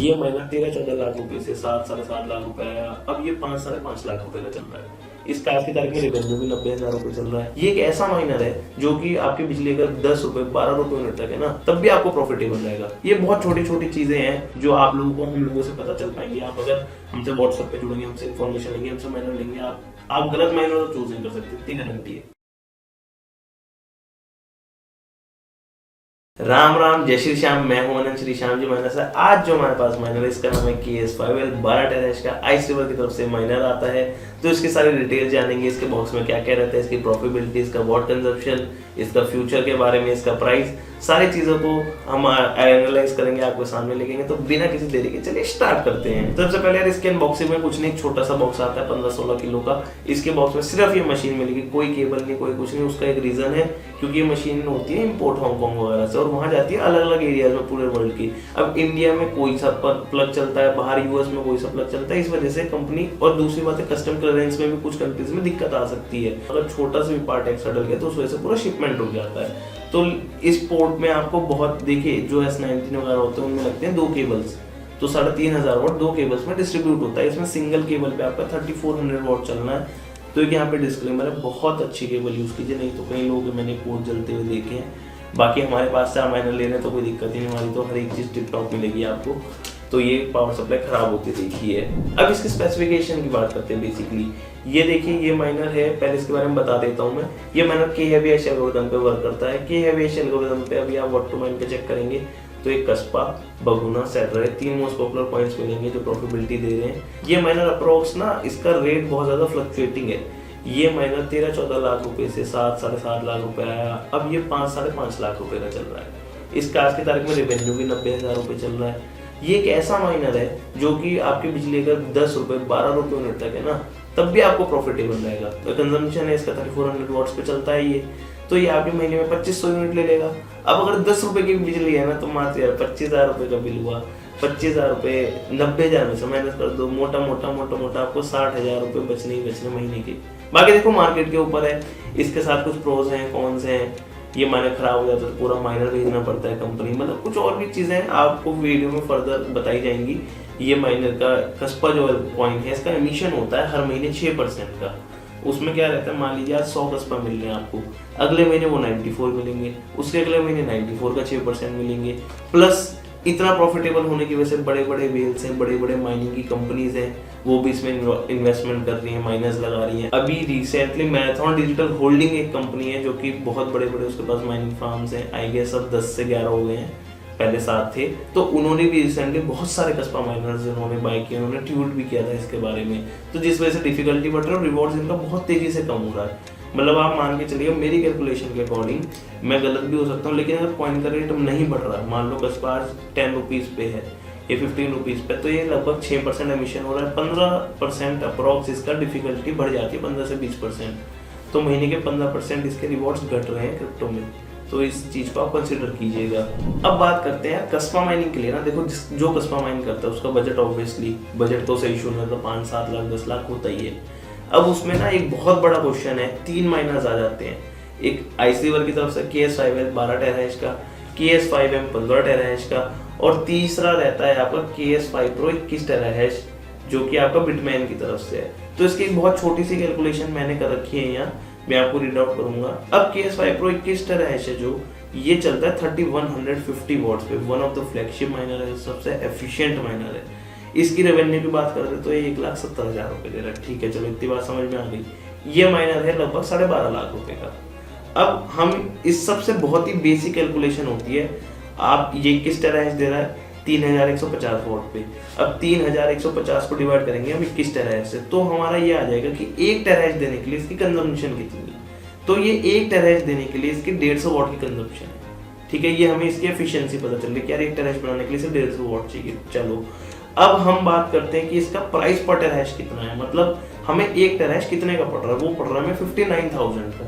ये महीना 13-14 लाख रुपए से 7-7.5 लाख रुपए आया, अब ये 5-5.5 लाख रुपए का चल रहा है। इसका आज की तारीख में रेवेन्यू भी 90,000 रुपए चल रहा है। ये एक ऐसा माइनर है जो कि आपकी बिजली अगर 10 रुपए 12 रुपए यूनिट तक है ना, तब भी आपको प्रॉफिटेबल रहेगा। ये बहुत छोटी छोटी चीजें हैं जो आप लोगों को हम लोगों से पता चल पाएंगी। आप अगर हमसे व्हाट्सएप पे जुड़ेंगे, हमसे इन्फॉर्मेशन लेंगे, हमसे माइनर लेंगे, आप गलत माइनर तो चूज नहीं कर सकते, इतनी गारंटी है। राम राम, जय श्री श्याम। मैं हूं अनंत श्री श्याम जी माइनर से। आज जो हमारे पास माइनर है इसका नाम है KS5L 12 टेराहैश का आइस रिवर की तरफ से माइनर आता है। तो इसकी सारी डिटेल जानेंगे, इसके बॉक्स में क्या क्या रहता है, इसकी प्रॉफिटेबिलिटी, इसका वॉट कंजप्शन, इसका फ्यूचर के बारे में, इसका प्राइस, सारी चीजों को हम एनालाइज करेंगे, आपको सामने लिखेंगे। तो बिना किसी देरी के चलिए स्टार्ट करते हैं। सबसे पहले यार इसके अनबॉक्सिंग में कुछ नहीं, एक छोटा सा बॉक्स आता है 15-16 किलो का। इसके बॉक्स में सिर्फ ये मशीन मिलेगी, कोई केबल नहीं, कोई कुछ नहीं। उसका एक रीजन है क्योंकि ये मशीन होती है इम्पोर्ट हांगकांग वगैरह से और वहां जाती है अलग अलग एरियाज में पूरे वर्ल्ड की। अब इंडिया में कोई सा प्लग चलता है, बाहर यूएस में कोई सा प्लग चलता है, इस वजह से कंपनी, और दूसरी बात है कस्टम क्लियरेंस में भी कुछ कंट्रीज में दिक्कत आ सकती है। अगर छोटा सा भी पार्ट एक्स्ट्रा डल गया तो उस वजह से पूरा शिपमेंट रुक जाता है। तो इस पोर्ट में आपको बहुत, देखिए जो S19 वगैरह होते हैं उनमें लगते हैं 2 केबल्स, तो 3,500 वॉट 2 केबल्स में डिस्ट्रीब्यूट होता है। इसमें सिंगल केबल पे आपका 3400 वॉट चलना है। तो यहाँ पे डिस्क्लेमर है, बहुत अच्छी केबल यूज कीजिए, नहीं तो कई लोग मैंने पोर्ट जलते हुए देखे हैं। बाकी हमारे पास से आप माइनर ले रहे हैं तो कोई दिक्कत ही नहीं, हमारी तो हर एक चीज टिप टॉप मिलेगी आपको। तो ये पावर सप्लाई खराब होती देखी है। अब इसकी स्पेसिफिकेशन की बात करते हैं। बेसिकली ये देखिए, ये माइनर है, पहले इसके बारे में बता देता हूँ मैं। ये माइनर K-heavy-H एल्गोरिथम पे वर्क करता है। K-heavy-H एल्गोरिथम पे अभी आप व्हाट टू माइन पे चेक करेंगे तो एक कस्पा, बगुना, सेड्रा, 3 मोस्ट पॉपुलर पॉइंट्स मिलेंगे जो प्रॉफिटेबिलिटी दे रहे हैं। ये माइनर अप्रोक्स ना, इसका रेट बहुत ज्यादा फ्लक्चुएटिंग है। ये माइनर 13-14 लाख रुपए से 7-7.5 लाख रुपए आया, अब ये 5-5.5 लाख रुपए का चल रहा है। इसका आज की तारीख में रेवेन्यू भी 90,000 रुपए चल रहा है। ये एक ऐसा माइनर है जो कि आपकी बिजली अगर 10 रुपए 12 रुपए यूनिट तक है ना, तब भी आपको प्रॉफिटेबल रहेगा। तो कंजम्पशन है इसका 3400 वॉट्स पे चलता है ये, तो ये आपके महीने में 2500 यूनिट ले लेगा। अब अगर 10 रुपए की बिजली है ना, तो मात्र यार 25,000 रुपए का बिल हुआ। 25,000 रुपए 90,000 में से माइनस कर दो, मोटा मोटा आपको 60,000 रुपए बचने ही बचने महीने के। बाकी देखो मार्केट के ऊपर है, इसके साथ कुछ प्रोज हैं, कॉन्स हैं। ये माइनर खराब हो जाता है तो पूरा माइनर भेजना पड़ता है कंपनी, मतलब कुछ और भी चीजें आपको वीडियो में फर्दर बताई जाएंगी। ये माइनर का कस्पा जो पॉइंट है, इसका एमिशन होता है हर महीने 6% का। उसमें क्या रहता है, मान लीजिए आज 100 कस्पा मिल रहे हैं आपको, अगले महीने वो 94 मिलेंगे, उसके अगले महीने 94 का 6% मिलेंगे। प्लस इतना प्रॉफिटेबल होने की वजह से बड़े बड़े वेल्स हैं, बड़े बड़े माइनिंग की कंपनीज हैं, वो भी इसमें इन्वेस्टमेंट कर रही हैं, माइनर्स लगा रही हैं। अभी रिसेंटली मैराथन डिजिटल होल्डिंग एक कंपनी है जो कि बहुत बड़े बड़े उसके पास माइनिंग फार्म्स हैं। आई गेस अब 10 से 11 हो गए हैं, पहले 7 थे। तो उन्होंने भी रिसेंटली बहुत सारे कस्पा माइनर्स उन्होंने बाय किए, उन्होंने ट्वीट भी किया था इसके बारे में। तो जिस वजह से डिफिकल्टी बढ़ रही है और रिवॉर्ड्स इनका बहुत तेजी से कम हो रहा है। मतलब आप मान के चलिए, मेरी कैलकुलेशन के अकॉर्डिंग, मैं गलत भी हो सकता हूँ, लेकिन अगर कॉइन का रेट नहीं बढ़ रहा है, मान लो कस्पा आज 10 रुपीज पे है, ये 15 रुपीज पे, तो ये लगभग 6% एमिशन हो रहा है। 15% अप्रॉक्स इसका डिफिकल्टी बढ़ जाती है, 15 से 20%। तो महीने के 15% इसके रिवॉर्ड्स घट रहे हैं क्रिप्टो में। तो इस चीज को आप कंसिडर कीजिएगा। अब बात करते हैं कस्पा माइनिंग के लिए ना। देखो जो कस्पा माइन करता है उसका बजट, ऑब्वियसली बजट तो सही शून्य तो 5-7 लाख 10 लाख होता ही है। अब उसमें ना एक बहुत बड़ा क्वेश्चन है, 3 माइनर्स आ जाते हैं। एक आइस रिवर की तरफ से KS5L 12 टेराहैश का, KS5M 15 टेराहैश का, और तीसरा रहता है आपका KS5 Pro 21 टेराहैश जो कि आपका बिटमैन की तरफ से है। तो इसकी एक बहुत छोटी सी कैलकुलेशन मैंने कर रखी है यहाँ, मैं आपको रीड आउट करूंगा। अब KS5 Pro 21 टेराहैश है जो ये चलता है 3150 वॉट्स पे, one of the flagship minor है, सबसे एफिशिएंट माइनर है। इसकी रेवेन्यू की बात करते तो ये 1,70,000 रुपए दे रहा है। ठीक है, चलो इतनी बात समझ में आ गई। ये माइनर है लगभग 12.5 लाख रुपए का। अब हम इस सबसे बहुत ही बेसिक कैलकुलेशन होती है, आप ये 21 टेराहैश दे रहा है 3,150 वॉट पे। अब 3,150 को डिवाइड करेंगे हम 21 टेराहैश से, तो हमारा ये आ जाएगा कि 1 टेराहैश देने के लिए इसकी कंजम्पशन कितनी है। तो ये 1 टेराहैश देने के लिए इसकी 150 वॉट की कंजम्पशन है। ठीक है, ये हमें इसकी एफिशिएंसी पता चल रही है कि यार 1 टेराहैश बनाने के लिए सिर्फ 150 वॉट चाहिए। चलो अब हम बात करते हैं कि इसका प्राइस पर टेराहैश कितना है, मतलब हमें 1 टेराहैश कितने का पड़ रहा है। वो पड़ रहा है हमें 59,000 का।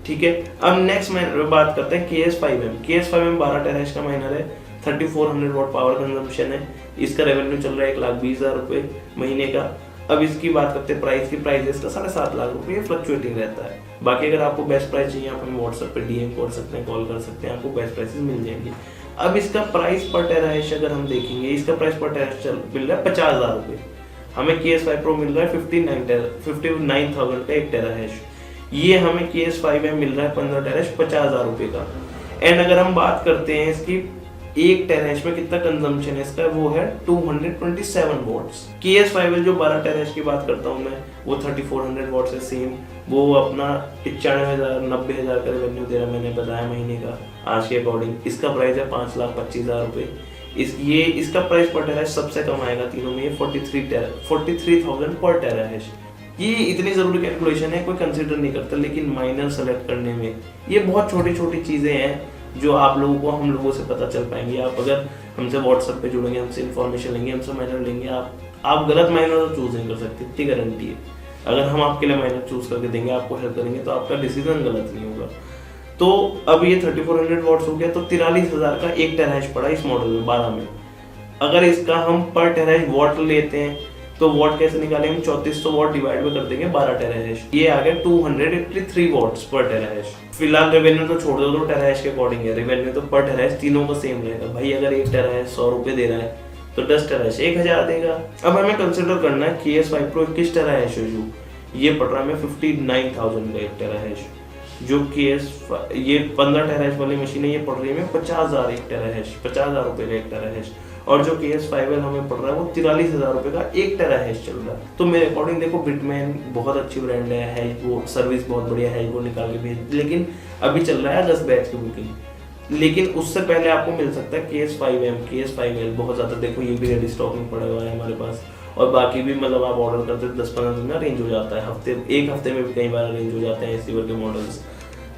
ठीक है, अब नेक्स्ट में बात करते हैं KS5M। KS5M 12 टेराहैश का माइनर है, 3400 वॉट पावर कंजम्पशन है। इसका रेवेन्यू चल रहा है 1,20,000 रुपए महीने का। अब इसकी बात करते हैं प्राइस की, प्राइस इसका 7.5 लाख रुपए फ्लक्चुएटिंग रहता है। बाकी अगर आपको बेस्ट प्राइस चाहिए आप हमें व्हाट्सएप पे DM कर सकते हैं, कॉल कर सकते हैं, आपको बेस्ट प्राइसेस मिल जाएंगे। अब इसका प्राइस पर टेराहैश अगर हम देखेंगे, इसका प्राइस पर टेराहैश मिल रहा है 50,000 रुपये। हमें KS5 Pro मिल रहा है 59,000 का 1 टेराहैश। ये हमें KS5M मिल रहा है 15 टेराहैश 50,000 रुपये का। एंड अगर हम बात करते हैं इसकी 1 टेराहैश में कितना कंजम्पशन है इसका, वो है 227 वॉट्स। KS5L जो 12 टेराहैश की बात करता हूँ मैं, वो 3400 वॉट्स है सेम। वो अपना 95,000 90,000 का रेवेन्यू दे रहा, मैंने बताया महीने का आज के अकॉर्डिंग। इसका प्राइस है 5,25,000 रुपये। इसका प्राइस पर टेराहैश सबसे कम आएगा तीनों में, 43,000 पर टेराहैश। ये इतनी जरूरी कैलकुलेशन है, कोई कंसिडर नहीं करता, लेकिन माइनर सेलेक्ट करने में ये बहुत छोटी छोटी चीज़ें हैं जो आप लोगों को हम लोगों से पता चल पाएंगी। आप अगर हमसे व्हाट्सएप पे जुड़ेंगे, हमसे इन्फॉर्मेशन लेंगे, हमसे माइनर लेंगे, आप गलत माइनर तो चूज नहीं कर सकते, इतनी गारंटी है। अगर हम आपके लिए माइनर चूज करके देंगे, आपको हेल्प करेंगे, तो आपका डिसीजन गलत नहीं होगा। तो अब ये 3400 वॉट्स हो गया, तो 43,000 का 1 टेराहैश पड़ा इस मॉडल में 12 में। अगर इसका हम पर टेराहैश वॉट लेते हैं तो वॉट कैसे निकालेंगे हम, 3400 वॉट डिवाइड में कर देंगे 12 टेराहैश, ये आ गया 283 वॉट्स पर टेराहैश। फिलहाल रेवेन्यू तो छोड़ दो, तो टेराहैश के अकॉर्डिंग है रेवेन्यू, तो पर टेराहैश तीनों का सेम रहेगा। भाई अगर 1 टेराहैश 100 रुपये दे रहा है तो 10 टेराहैश 1,000 देगा। अब हमें कंसिडर करना है KS5 Pro किस टेराहैश है, जो ये पड़ रहा है हमें 59,000 का 1 टेराहैश। जो ये 15 टेराहैश वाली मशीन है, ये पड़ रही है हमें 50,000 1 टेराहैश, 50,000 रुपये का 1 टेराहैश। और जो KS5L हमें पड़ रहा है वो 43,000 रुपये का 1 टेराहैश चल रहा है। तो मेरे अकॉर्डिंग देखो, बिटमैन बहुत अच्छी ब्रांड है, वो सर्विस बहुत बढ़िया है, वो निकाल के भेज, लेकिन अभी चल रहा है अगस्त बैच की बुकिंग, लेकिन उससे पहले आपको मिल सकता है KS5M, KS5L बहुत ज़्यादा। देखो ये भी रेडी स्टॉक में पड़ा हुआ है हमारे पास, और बाकी भी मतलब आप ऑर्डर करते हैं 10-15 दिन में रेंज हो जाता है, एक हफ्ते में भी कई बार रेंज हो जाते हैं रिसीवर के मॉडल्स।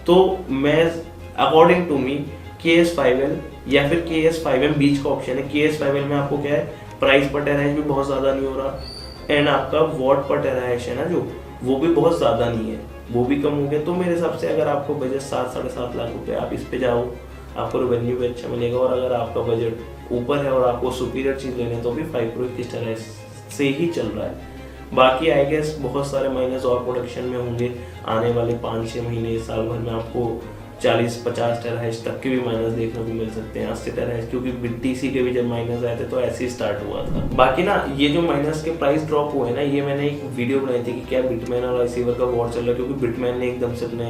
तो मैं अकॉर्डिंग टू मी KS5L या फिर KS5M बीच का ऑप्शन है। KS5L में आपको क्या है, प्राइस पर टेराहैश भी बहुत ज़्यादा नहीं हो रहा, एंड आपका वॉट पर टेराहैश है ना जो, वो भी बहुत ज़्यादा नहीं है, वो भी कम हो गया। तो मेरे हिसाब से अगर आपको बजट 7-7.5 लाख रुपए, आप इस पे जाओ, आपको रेवेन्यू भी अच्छा मिलेगा। और अगर आपका बजट ऊपर है और आपको सुपीरियर चीज़ लेने, तो भी 5 Pro किस टेराहैश से ही चल रहा है। बाकी आई गेस बहुत सारे माइनस और प्रोडक्शन में होंगे आने वाले 5-6 महीने, साल भर में आपको 40-50 टेराहैश तक के भी माइनस देखने को मिल सकते हैं, 80 टेराहैश, क्योंकि BTC के भी जब माइनस आए थे तो ऐसे ही स्टार्ट हुआ था। बाकी ना ये जो माइनस के प्राइस ड्रॉप हुए ना, ये मैंने एक वीडियो बनाई थी कि क्या बिटमैन और रिसीवर का वॉर चल रहा है, क्योंकि बिटमैन ने एकदम से अपने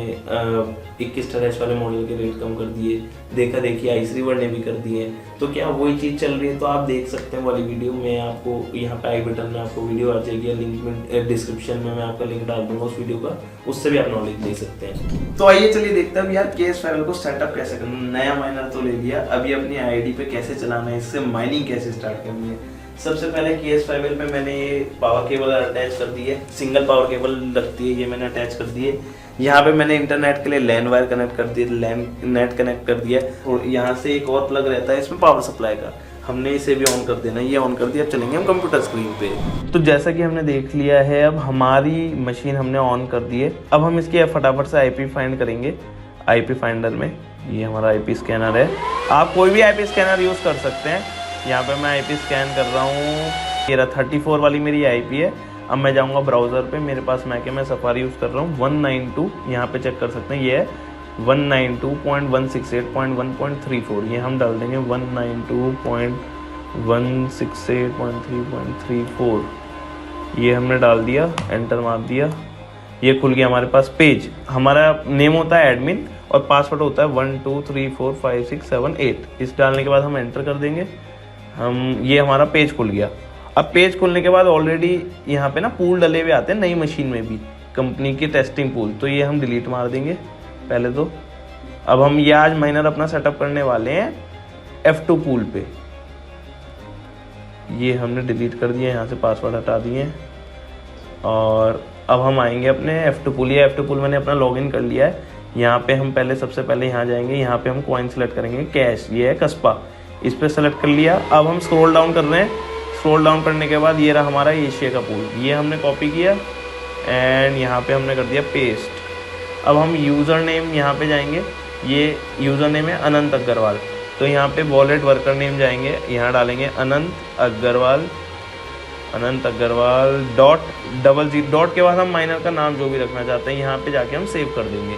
21 टेराहैश वाले मॉडल के रेट कम कर दिए, देखा देखी आइसरिवर ने भी कर दिए, तो क्या वही चीज़ चल रही है। तो आप देख सकते हैं वाली वीडियो में, आपको यहाँ पे आई बटन में आपको वीडियो आ जाएगी, लिंक में डिस्क्रिप्शन में मैं आपका लिंक डाल दूंगा उस वीडियो का, उससे भी आप नॉलेज ले सकते हैं। तो आइए चलिए देखते हैं यार KS5L को सेटअप कैसे करना। नया माइनर तो ले लिया, अभी अपनी आईडी पे कैसे चलाना है, इससे माइनिंग कैसे स्टार्ट करनी है। सबसे पहले KS5L में मैंने ये पावर केबल अटैच कर दी है, सिंगल पावर केबल लगती है, ये मैंने अटैच कर दी है। यहाँ पे मैंने इंटरनेट के लिए लैन वायर कनेक्ट कर दिया, लैन नेट कनेक्ट कर दिया, और यहाँ से एक और प्लग रहता है इसमें पावर सप्लाई का, हमने इसे भी ऑन कर देना, ये ऑन कर दिया। अब चलेंगे हम कंप्यूटर स्क्रीन पे। तो जैसा कि हमने देख लिया है, अब हमारी मशीन हमने ऑन कर दी है। अब हम इसकी फटाफट से IP फाइंड करेंगे। IP फाइंडर में ये हमारा IP स्कैनर है, आप कोई भी IP स्कैनर यूज़ कर सकते हैं। यहाँ पे मैं IP स्कैन कर रहा हूँ, ये 34 वाली मेरी IP है। अब मैं जाऊँगा ब्राउज़र पे, मेरे पास मैक है, मैं सफारी यूज़ कर रहा हूँ। 192 यहाँ पे चेक कर सकते हैं, ये है 192.168.1.34, ये हम डाल देंगे 192.168.3.34, ये हमने डाल दिया, एंटर मार दिया, ये खुल गया हमारे पास पेज। हमारा नेम होता है एडमिन और पासवर्ड होता है 12345678। इस डालने के बाद हम एंटर कर देंगे, ये हमारा पेज खुल गया। अब पेज खुलने के बाद ऑलरेडी यहाँ पे ना पूल डले हुए आते हैं नई मशीन में भी, कंपनी के टेस्टिंग पूल, तो ये हम डिलीट मार देंगे पहले तो। अब हम ये आज माइनर अपना सेटअप करने वाले हैं F2 पूल पे, ये हमने डिलीट कर दिया, यहाँ से पासवर्ड हटा दिए। और अब हम आएंगे अपने F2 पूल, ये F2 पूल मैंने अपना लॉगिन कर लिया है। यहाँ पे हम सबसे पहले यहाँ जाएंगे, यहाँ पे हम कॉइन सेलेक्ट करेंगे, कैश, ये है कस्पा, इस पर सेलेक्ट कर लिया। अब हम स्क्रॉल डाउन कर रहे हैं, स्क्रॉल डाउन करने के बाद ये रहा हमारा एशिया का पूल, ये हमने कॉपी किया एंड यहाँ पे हमने कर दिया पेस्ट। अब हम यूज़र नेम यहाँ पे जाएंगे, ये यूज़र नेम है अनंत अग्रवाल, तो यहाँ पे वॉलेट वर्कर नेम जाएंगे, यहाँ डालेंगे अनंत अग्रवाल डॉट के बाद हम माइनर का नाम जो भी रखना चाहते हैं यहाँ पे जाके हम सेव कर देंगे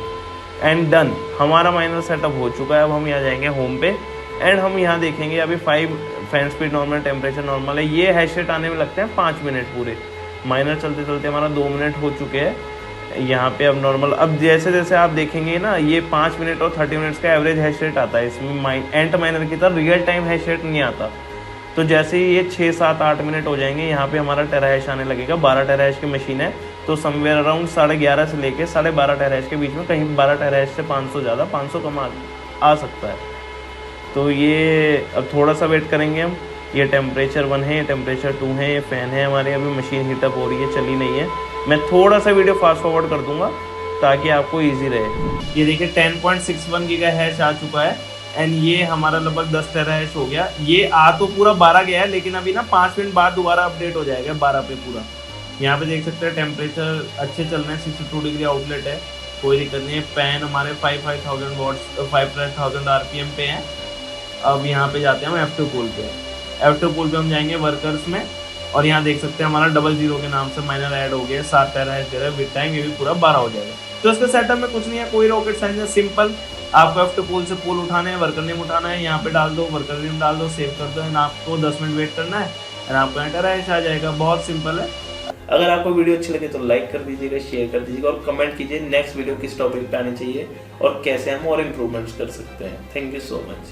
एंड डन। हमारा माइनर सेटअप हो चुका है। अब हम यहाँ जाएंगे होम पे, एंड हम यहाँ देखेंगे अभी 5 fan speed normal, temperature normal है। ये हैश रेट आने में लगते हैं 5 मिनट पूरे। माइनर चलते चलते हमारा 2 मिनट हो चुके हैं यहाँ पे। अब नॉर्मल, अब जैसे जैसे आप देखेंगे ना, ये 5 मिनट और 30 मिनट्स का एवरेज हैश रेट आता है इसमें। एंट माइनर की तरह रियल टाइम हैश रेट नहीं आता। तो जैसे ही ये 6, 7, 8 मिनट हो जाएंगे, यहाँ पे हमारा टेराहैश आने लगेगा। 12 टेराहैश की मशीन है, तो समवेयर अराउंड 11:30 से लेके 12:30 टेराहैश के बीच में, कहीं 12 टेराहैश से 500 ज़्यादा, 500 कम आ सकता है। तो ये अब थोड़ा सा वेट करेंगे हम। ये टेम्परेचर 1 है, ये टेम्परेचर 2 है, ये फ़ैन है हमारे। अभी मशीन हीटअप हो रही है, चली नहीं है। मैं थोड़ा सा वीडियो फास्ट फॉरवर्ड कर दूंगा ताकि आपको ईजी रहे। ये देखिए 10.61 गीगाहर्ट्ज़ आ चुका है एंड ये हमारा लगभग 10 टेराहर्ट्ज़ हो गया। ये आ तो पूरा 12 गया है, लेकिन अभी ना 5 मिनट बाद दोबारा अपडेट हो जाएगा 12 पे पूरा। यहाँ पे देख सकते हैं टेम्परेचर अच्छे चल रहे हैं, 62 डिग्री आउटलेट है, कोई दिक्कत नहीं है। फैन हमारे 5000 वॉट्स 5000 आरपीएम पे हैं। अब यहाँ पे जाते हैं हम F2 पूल पे। F2 पूल पे हम जाएंगे वर्कर्स में, और यहाँ देख सकते हैं हमारा 00 के नाम से माइनर ऐड हो गया, 7 टेराहर्ट्ज़ दे रहा है। विद टाइम ये भी पूरा 12 हो जाएगा। तो इसके सेटअप में कुछ नहीं है, कोई रॉकेट साइंस है, सिंपल। आपको F2 पूल से पूल उठाना है, वर्कर नेम उठाना है, यहाँ पे डाल दो, वर्कर नेम डाल दो, सेव कर दो, एंड आपको 10 मिनट वेट करना है एंड आपको टेराहर्ट्ज़ आ जाएगा। बहुत सिंपल है। अगर आपको वीडियो अच्छी लगे तो लाइक कर दीजिएगा, शेयर कर दीजिएगा और कमेंट कीजिए नेक्स्ट वीडियो किस टॉपिक पे आनी चाहिए और कैसे हम और इम्प्रूवमेंट्स कर सकते हैं। Thank you so much.